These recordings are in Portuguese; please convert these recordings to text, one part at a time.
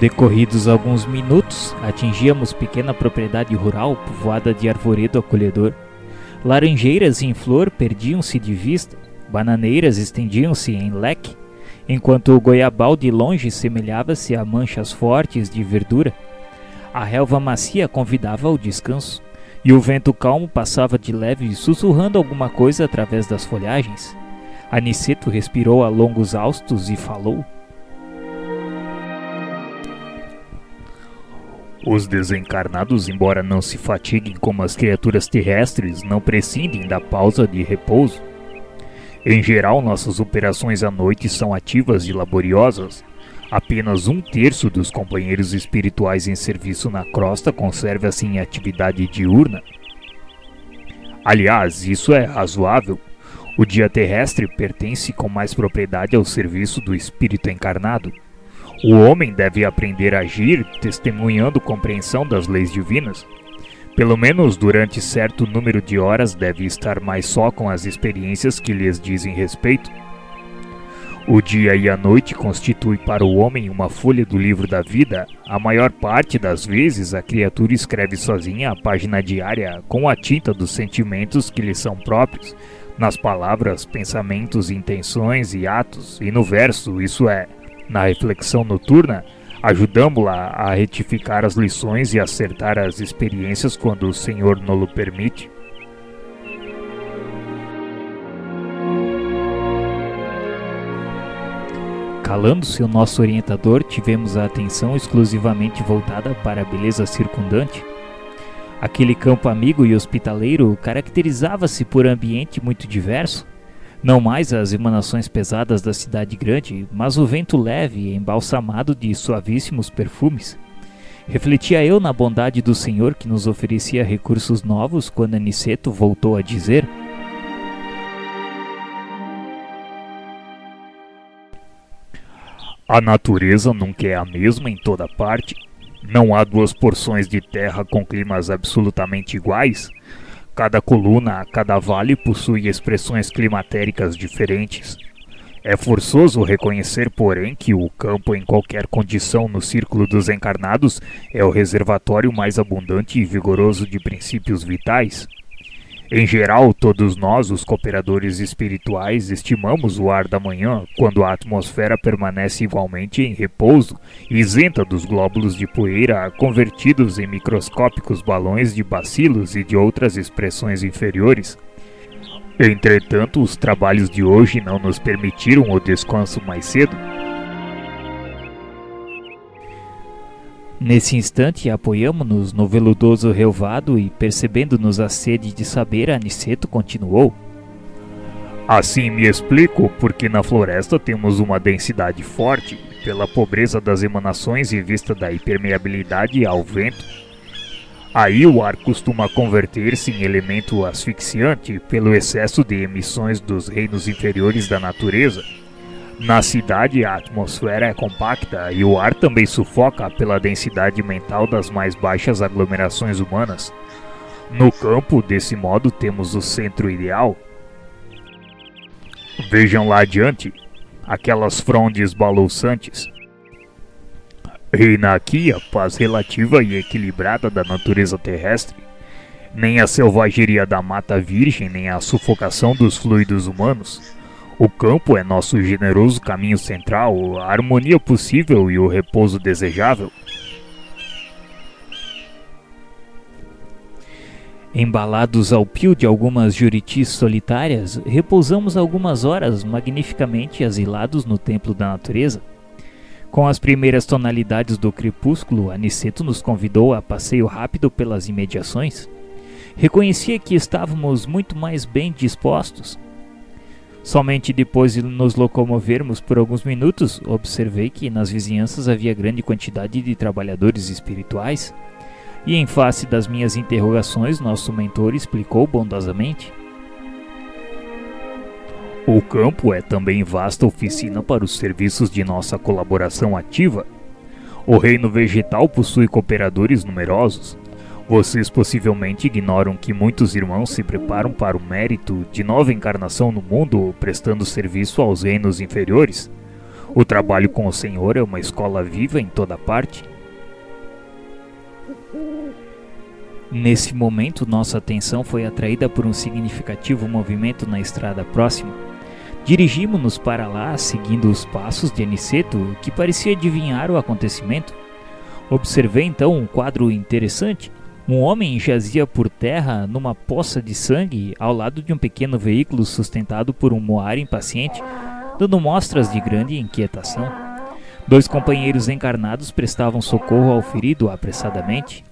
Decorridos alguns minutos, atingíamos pequena propriedade rural povoada de arvoredo acolhedor. Laranjeiras em flor perdiam-se de vista, bananeiras estendiam-se em leque, enquanto o goiabal de longe semelhava-se a manchas fortes de verdura. A relva macia convidava ao descanso, e o vento calmo passava de leve sussurrando alguma coisa através das folhagens. Aniceto respirou a longos haustos e falou: Os desencarnados, embora não se fatiguem como as criaturas terrestres, não prescindem da pausa de repouso. Em geral, nossas operações à noite são ativas e laboriosas. Apenas 1/3 dos companheiros espirituais em serviço na crosta conserva-se em atividade diurna. Aliás, isso é razoável. O dia terrestre pertence com mais propriedade ao serviço do espírito encarnado. O homem deve aprender a agir testemunhando compreensão das leis divinas. Pelo menos durante certo número de horas deve estar mais só com as experiências que lhes dizem respeito. O dia e a noite constituem para o homem uma folha do livro da vida. A maior parte das vezes a criatura escreve sozinha a página diária com a tinta dos sentimentos que lhe são próprios, nas palavras, pensamentos, intenções e atos, e no verso, isso é, na reflexão noturna, ajudamo-la a retificar as lições e acertar as experiências quando o Senhor nos permite. Calando-se o nosso orientador, tivemos a atenção exclusivamente voltada para a beleza circundante. Aquele campo amigo e hospitaleiro caracterizava-se por ambiente muito diverso. Não mais as emanações pesadas da cidade grande, mas o vento leve e embalsamado de suavíssimos perfumes. Refletia eu na bondade do Senhor que nos oferecia recursos novos quando Aniceto voltou a dizer: A natureza nunca é a mesma em toda parte. Não há duas porções de terra com climas absolutamente iguais. Cada coluna, cada vale possui expressões climatéricas diferentes. É forçoso reconhecer, porém, que o campo em qualquer condição no círculo dos encarnados é o reservatório mais abundante e vigoroso de princípios vitais. Em geral, todos nós, os cooperadores espirituais, estimamos o ar da manhã quando a atmosfera permanece igualmente em repouso, isenta dos glóbulos de poeira convertidos em microscópicos balões de bacilos e de outras expressões inferiores. Entretanto, os trabalhos de hoje não nos permitiram o descanso mais cedo. Nesse instante, apoiamo-nos no veludoso relvado e, percebendo-nos a sede de saber, Aniceto continuou: Assim me explico porque na floresta temos uma densidade forte, pela pobreza das emanações e vista da impermeabilidade ao vento. Aí o ar costuma converter-se em elemento asfixiante pelo excesso de emissões dos reinos inferiores da natureza. Na cidade, a atmosfera é compacta e o ar também sufoca pela densidade mental das mais baixas aglomerações humanas. No campo, desse modo, temos o centro ideal. Vejam lá adiante, aquelas frondes balouçantes. Reina aqui a paz relativa e equilibrada da natureza terrestre. Nem a selvageria da mata virgem, nem a sufocação dos fluidos humanos. O campo é nosso generoso caminho central, a harmonia possível e o repouso desejável. Embalados ao pio de algumas juritis solitárias, repousamos algumas horas magnificamente asilados no templo da natureza. Com as primeiras tonalidades do crepúsculo, Aniceto nos convidou a passeio rápido pelas imediações. Reconhecia que estávamos muito mais bem dispostos. Somente depois de nos locomovermos por alguns minutos, observei que nas vizinhanças havia grande quantidade de trabalhadores espirituais, e em face das minhas interrogações, nosso mentor explicou bondosamente: O campo é também vasta oficina para os serviços de nossa colaboração ativa. O reino vegetal possui cooperadores numerosos. Vocês possivelmente ignoram que muitos irmãos se preparam para o mérito de nova encarnação no mundo, prestando serviço aos reinos inferiores. O trabalho com o Senhor é uma escola viva em toda parte. Nesse momento, nossa atenção foi atraída por um significativo movimento na estrada próxima. Dirigimos-nos para lá, seguindo os passos de Aniceto, que parecia adivinhar o acontecimento. Observei então um quadro interessante. Um homem jazia por terra numa poça de sangue ao lado de um pequeno veículo sustentado por um moar impaciente, dando mostras de grande inquietação. 2 companheiros encarnados prestavam socorro ao ferido apressadamente.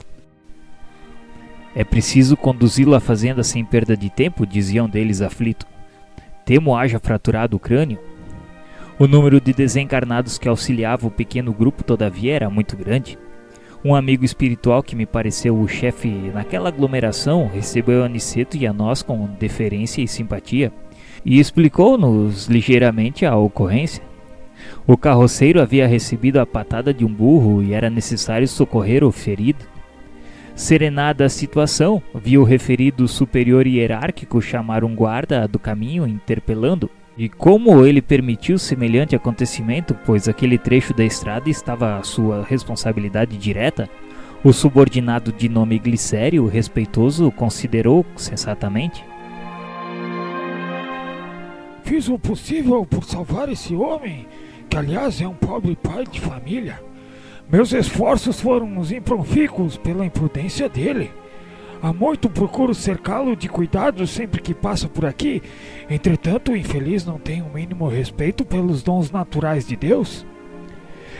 É preciso conduzi-lo à fazenda sem perda de tempo, dizia um deles aflito. Temo haja fraturado o crânio. O número de desencarnados que auxiliava o pequeno grupo, todavia, era muito grande. Um amigo espiritual que me pareceu o chefe naquela aglomeração recebeu Aniceto e a nós com deferência e simpatia e explicou-nos ligeiramente a ocorrência. O carroceiro havia recebido a patada de um burro e era necessário socorrer o ferido. Serenada a situação, vi o referido superior hierárquico chamar um guarda do caminho interpelando. E como ele permitiu semelhante acontecimento, pois aquele trecho da estrada estava à sua responsabilidade direta, o subordinado de nome Glicério, respeitoso, considerou sensatamente. Fiz o possível por salvar esse homem, que aliás é um pobre pai de família. Meus esforços foram improfícuos pela imprudência dele. Há muito procuro cercá-lo de cuidados sempre que passa por aqui. Entretanto, o infeliz não tem o mínimo respeito pelos dons naturais de Deus.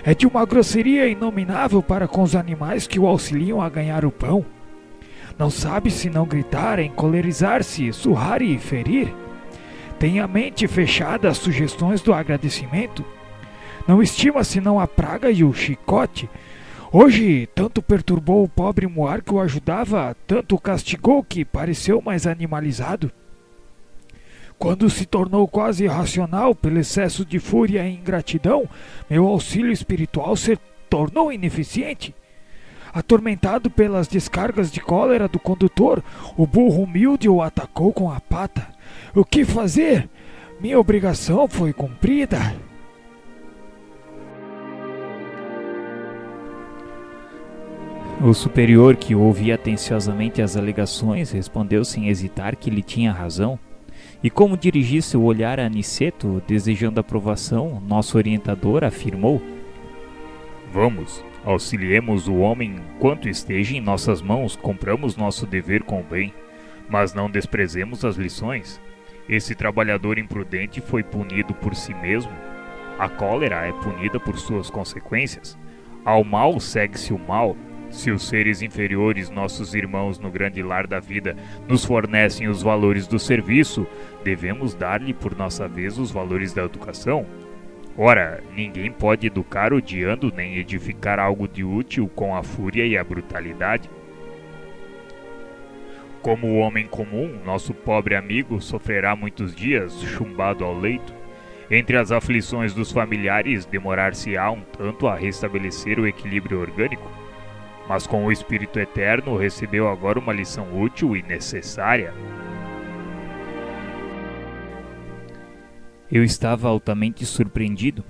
É de uma grosseria inominável para com os animais que o auxiliam a ganhar o pão. Não sabe se não gritar, encolerizar-se, surrar e ferir. Tem a mente fechada às sugestões do agradecimento. Não estima senão a praga e o chicote. Hoje, tanto perturbou o pobre moar que o ajudava, tanto o castigou que pareceu mais animalizado. Quando se tornou quase irracional pelo excesso de fúria e ingratidão, meu auxílio espiritual se tornou ineficiente. Atormentado pelas descargas de cólera do condutor, o burro humilde o atacou com a pata. O que fazer? Minha obrigação foi cumprida. O superior, que ouvia atenciosamente as alegações, respondeu sem hesitar que ele tinha razão. E como dirigisse o olhar a Aniceto, desejando aprovação, nosso orientador afirmou: Vamos, auxiliemos o homem enquanto esteja em nossas mãos, cumpramos nosso dever com o bem, mas não desprezemos as lições. Esse trabalhador imprudente foi punido por si mesmo. A cólera é punida por suas consequências. Ao mal segue-se o mal. Se os seres inferiores, nossos irmãos no grande lar da vida, nos fornecem os valores do serviço, devemos dar-lhe por nossa vez os valores da educação. Ora, ninguém pode educar odiando nem edificar algo de útil com a fúria e a brutalidade. Como o homem comum, nosso pobre amigo sofrerá muitos dias chumbado ao leito. Entre as aflições dos familiares, demorar-se-á um tanto a restabelecer o equilíbrio orgânico. Mas com o Espírito Eterno recebeu agora uma lição útil e necessária. Eu estava altamente surpreendido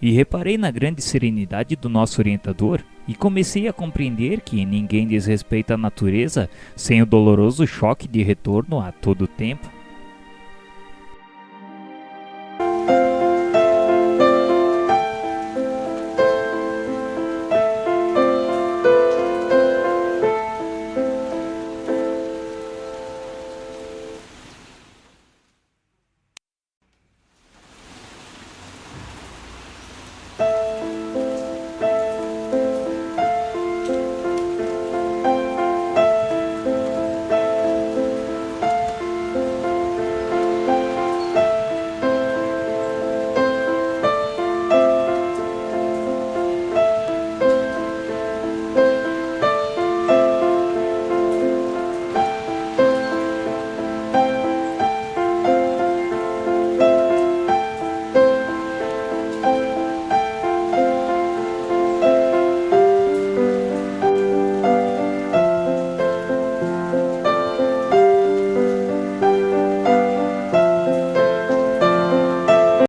e reparei na grande serenidade do nosso orientador e comecei a compreender que ninguém desrespeita a natureza sem o doloroso choque de retorno a todo tempo.